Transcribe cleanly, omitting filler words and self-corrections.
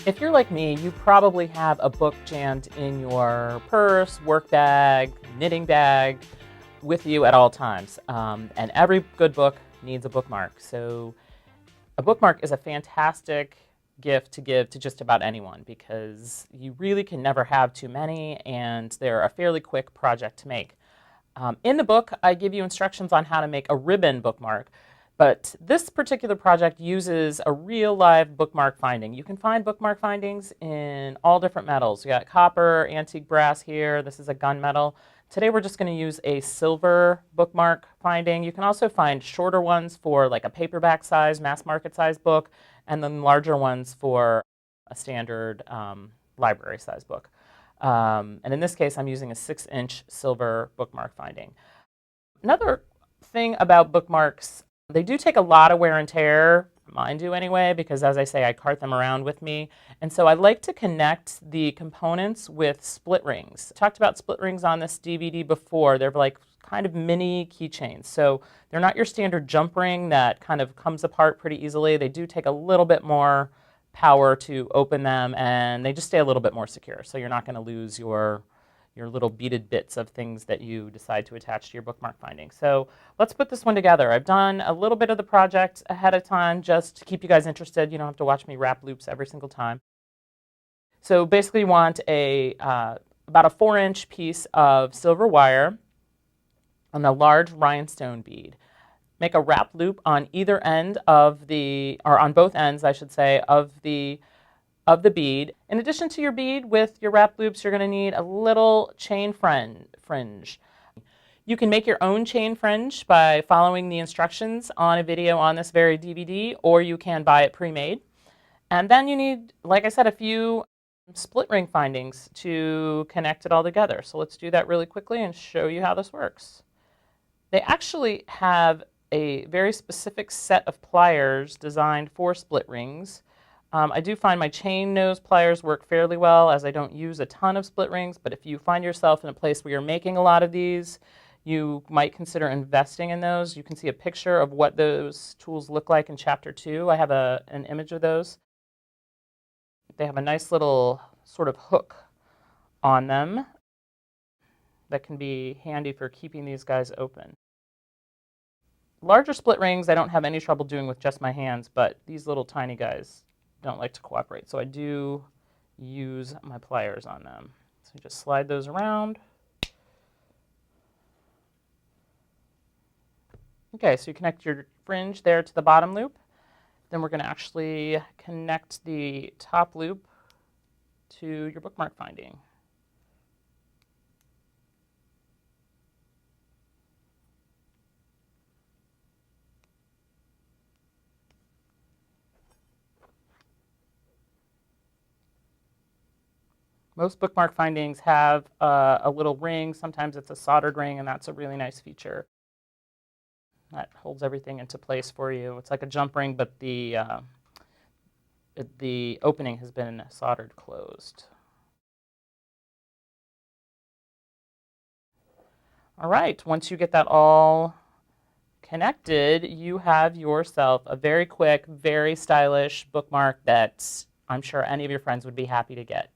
If you're like me, you probably have a book jammed in your purse, work bag, knitting bag with you at all times. And every good book needs a bookmark. So a bookmark is a fantastic gift to give to just about anyone because you really can never have too many, and they're a fairly quick project to make. In the book, I give you instructions on how to make a ribbon bookmark, but this particular project uses a real live bookmark finding. You can find bookmark findings in all different metals. You got copper, antique brass here. This is a gunmetal. Today we're just going to use a silver bookmark finding. You can also find shorter ones for like a paperback size, mass market size book, and then larger ones for a standard library size book. And in this case, I'm using a 6-inch silver bookmark finding. Another thing about bookmarks, they do take a lot of wear and tear, mine do anyway, because as I say, I cart them around with me. And so I like to connect the components with split rings. I talked about split rings on this DVD before. They're like kind of mini keychains. So they're not your standard jump ring that kind of comes apart pretty easily. They do take a little bit more power to open them, and they just stay a little bit more secure. So you're not going to lose your little beaded bits of things that you decide to attach to your bookmark finding. So let's put this one together. I've done a little bit of the project ahead of time just to keep you guys interested. You don't have to watch me wrap loops every single time. So basically you want about a 4-inch piece of silver wire on a large rhinestone bead. Make a wrap loop on either end of or on both ends, I should say, of the bead. In addition to your bead with your wrap loops, you're going to need a little chain fringe. You can make your own chain fringe by following the instructions on a video on this very DVD, or you can buy it pre-made. And then you need, like I said, a few split ring findings to connect it all together. So let's do that really quickly and show you how this works. They actually have a very specific set of pliers designed for split rings. I do find my chain nose pliers work fairly well, as I don't use a ton of split rings, but if you find yourself in a place where you're making a lot of these, you might consider investing in those. You can see a picture of what those tools look like in Chapter 2. I have an image of those. They have a nice little sort of hook on them that can be handy for keeping these guys open. Larger split rings I don't have any trouble doing with just my hands, but these little tiny guys don't like to cooperate, so I do use my pliers on them. So just slide those around. Okay, so you connect your fringe there to the bottom loop. Then we're going to actually connect the top loop to your bookmark finding. Most bookmark findings have a little ring. Sometimes it's a soldered ring, and that's a really nice feature. That holds everything into place for you. It's like a jump ring, but the opening has been soldered closed. All right, once you get that all connected, you have yourself a very quick, very stylish bookmark that I'm sure any of your friends would be happy to get.